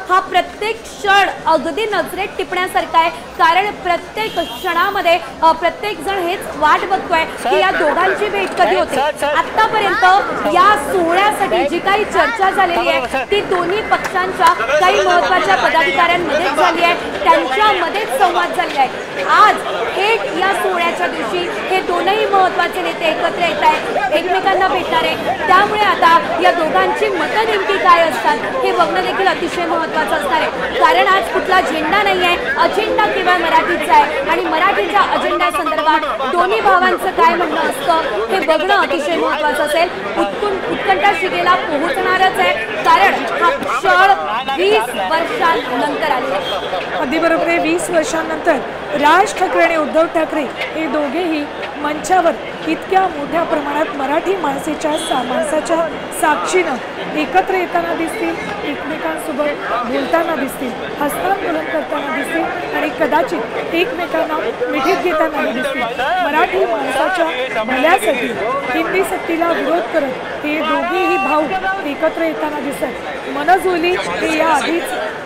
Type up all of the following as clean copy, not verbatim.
हा प्रत्येक क्षण अगदी नजरेत टिपण्यासारखा आहे, कारण प्रत्येक क्षणामध्ये प्रत्येक जण हेच वाट बघतोय की या दोघांची भेट कधी होते। आतापर्यंत या सोहळ्यासाठी जी काही चर्चा झालेली आहे ती दोन्ही पक्षांच्या काही महत्त्वाच्या पदाधिकाऱ्यांमध्ये झाली आहे, त्यांच्यामध्येच संवाद झालेला आहे। आज थेट या सोहळ्याच्या दिवशी हे दोनही महत्त्वाचे नेते एकत्र येत आहेत, एकमेकांना भेटणार आहे। त्यामुळे आता या दोघांची मतं नेमकी काय असतात हे बघणं देखील अतिशय महत्त्वाचं असणार आहे, कारण आज कुठला झेंडा नाही आहे, अजेंडा केवळ मराठीचा आहे आणि मराठीच्या अजेंडा संदर्भात दोन्ही भावांचं काय म्हणणं असतं हे बघणं अतिशय महत्त्वाचं असेल। उत्कंठा शिगेला पोहोचणारच आहे, कारण हा क्षण 20 वर्षांनंतर आले। अगदी बरोबर आहे, 20 वर्षांनंतर राज ठाकरे आणि उद्धव ठाकरे हे दोघेही मंचावर इतक्या मोठ्या प्रमाणात मराठी माणसाच्या साक्षीनं एकत्र येताना दिसतील, एकमेकांसोबत बोलताना दिसतील, हस्तांदोलन करताना दिसतील आणि कदाचित एकमेकांना मिठीत घेताना दिसतील। मराठी माणसाच्या भल्यासाठी हिंदी सक्तीला विरोध करत हे दोघेही भाऊ एकत्र येताना दिसतात। मनजुली हे या आधीच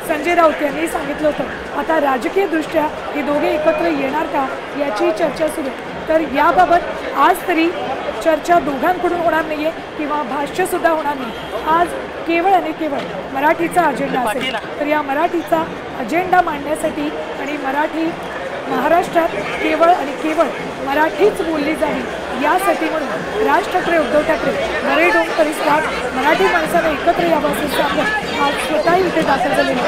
संजय राऊत यांनी सांगितलं होतं, आता राजकीय दृष्ट्या हे दोघे एकत्र येणार का याची चर्चा सुरू आहे। तर याबाबत आज तरी चर्चा दोघांकडून होणार नाहीये किंवा भाष्य सुद्धा होणार नाही। आज केवळ आणि केवळ मराठीचा अजेंडा असेल, तर या मराठीचा अजेंडा मांडण्यासाठी आणि मराठी महाराष्ट्रात केवळ आणि केवळ मराठीच बोलली जावी यासाठी म्हणून राज ठाकरे उद्धव ठाकरे नरे डोंग परिसरात मराठी माणसाला एकत्र यावं असं सांगत आज स्वतः इथे दाखल झालेले।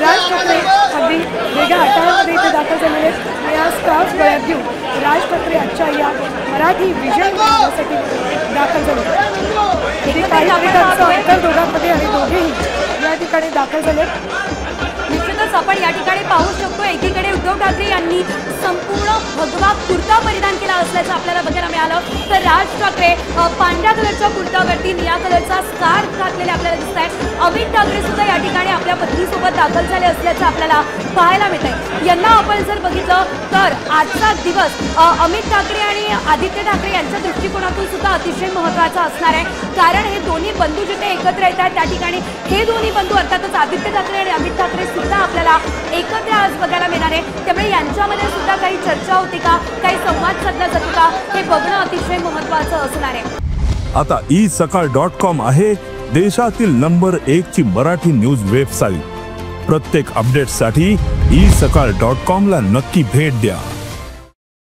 राज ठाकरे अगदी वेगळ्या अटाळ्यामध्ये इथे दाखल झालेले आहेत आणि आज स्कार्फ गळ्यात घेऊन राज ठाकरे आजच्या या मराठी विजय करण्यासाठी दाखल झाले। काही मिनिटांचं अंतर दोघांमध्ये आणि दोघेही या ठिकाणी दाखल झाले। निश्चितच आपण या ठिकाणी पाहू शकतो, एकीकडे उद्धव ठाकरे यांनी संपूर्ण भगवा कुर्ता परिधान केला असल्याचं आपल्याला बघायला मिळालं, तर राज ठाकरे पांढऱ्या कलरच्या कुर्त्यावरती निळ्या कलरचा स्कार्फ घातलेले आपल्याला दिसत आहेत। अमित ठाकरे सुद्धा या ठिकाणी आपल्या पत्नीसोबत दाखल झाले असल्याचं आपल्याला पाहायला मिळत आहे। यांना आपण जर बघितलं तर आजचा दिवस अमित ठाकरे आणि आदित्य ठाकरे यांच्या दृष्टिकोनातून सुद्धा अतिशय महत्त्वाचा असणार आहे, कारण हे दोन्ही बंधू जिथे एकत्र येत आहेत त्या ठिकाणी हे दोन्ही बंधू अर्थातच आदित्य ठाकरे आणि अमित ठाकरे सुद्धा आपल्याला एकत्र आज बघायला मिळणार आहे। त्यामुळे यांच्यामध्ये सुद्धा काही चर्चा होती का, काही संवाद साधला जातो का हे बघणं अतिशय महत्त्वाचं असणार आहे। आता isakal.com आहे देशातील नंबर 1 ची मराठी न्यूज वेबसाईट। प्रत्येक अपडेटसाठी isakal.com ला नक्की भेट द्या।